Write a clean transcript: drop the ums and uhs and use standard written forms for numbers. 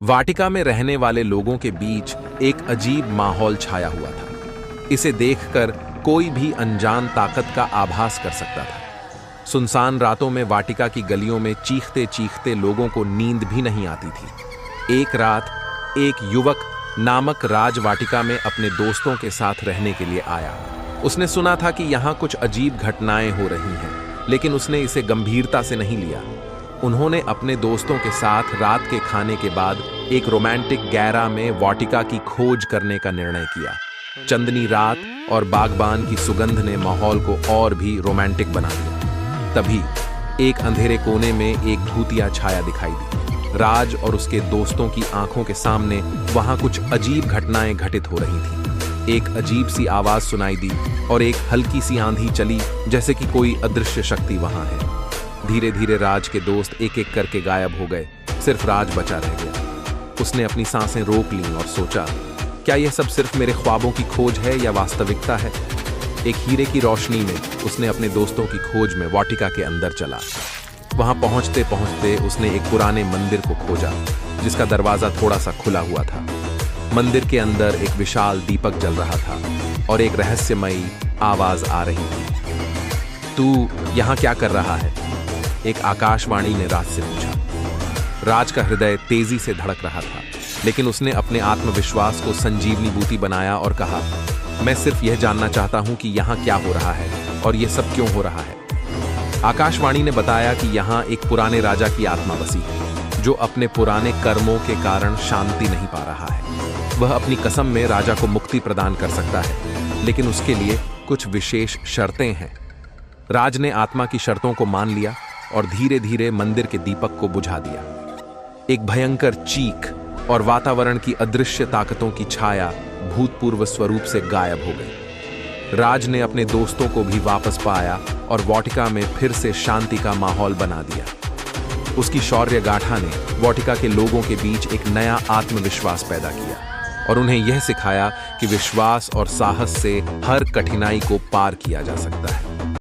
वाटिका में रहने वाले लोगों के बीच एक अजीब माहौल छाया हुआ था। इसे देखकर कोई भी अनजान ताकत का आभास कर सकता था। सुनसान रातों में वाटिका की गलियों में चीखते चीखते लोगों को नींद भी नहीं आती थी। एक रात एक युवक नामक राज वाटिका में अपने दोस्तों के साथ रहने के लिए आया। उसने सुना था कि यहाँ कुछ अजीब घटनाएं हो रही हैं, लेकिन उसने इसे गंभीरता से नहीं लिया। उन्होंने अपने दोस्तों के साथ रात के खाने के बाद एक रोमांटिक गैरा में वाटिका की खोज करने का निर्णय किया। चंदनी रात और बागबान की सुगंध ने माहौल को और भी रोमांटिक बना दिया। तभी एक अंधेरे कोने में एक भूतिया छाया दिखाई दी। राज और उसके दोस्तों की आंखों के सामने वहां कुछ अजीब घटनाएं घटित हो रही थीं। एक अजीब सी आवाज सुनाई दी और एक हल्की सी आंधी चली, जैसे कि कोई अदृश्य शक्ति वहां है। धीरे धीरे राज के दोस्त एक एक करके गायब हो गए। सिर्फ राज बचा रह गया। उसने अपनी सांसें रोक लीं और सोचा, क्या यह सब सिर्फ मेरे ख्वाबों की खोज है या वास्तविकता है? एक हीरे की रोशनी में उसने अपने दोस्तों की खोज में वाटिका के अंदर चला। वहां पहुंचते पहुंचते उसने एक पुराने मंदिर को खोजा, जिसका दरवाजा थोड़ा सा खुला हुआ था। मंदिर के अंदर एक विशाल दीपक जल रहा था और एक रहस्यमयी आवाज आ रही थी। तू यहां क्या कर रहा है? एक आकाशवाणी ने राज से पूछा। राज का हृदय तेजी से धड़क रहा था, लेकिन उसने अपने आत्मविश्वास को संजीवनी बूटी बनाया और कहा, मैं सिर्फ यह जानना चाहता हूं कि यहाँ क्या हो रहा है और यह सब क्यों हो रहा है। आकाशवाणी ने बताया कि यहाँ एक पुराने राजा की आत्मा बसी है, जो अपने पुराने कर्मों के कारण शांति नहीं पा रहा है। वह अपनी कसम में राजा को मुक्ति प्रदान कर सकता है, लेकिन उसके लिए कुछ विशेष शर्तें हैं। राज ने आत्मा की शर्तों को मान लिया और धीरे धीरे मंदिर के दीपक को बुझा दिया। एक भयंकर चीख और वातावरण की अदृश्य ताकतों की छाया भूतपूर्व स्वरूप से गायब हो गई। राज ने अपने दोस्तों को भी वापस पाया और वाटिका में फिर से शांति का माहौल बना दिया। उसकी शौर्य गाथा ने वाटिका के लोगों के बीच एक नया आत्मविश्वास पैदा किया और उन्हें यह सिखाया कि विश्वास और साहस से हर कठिनाई को पार किया जा सकता है।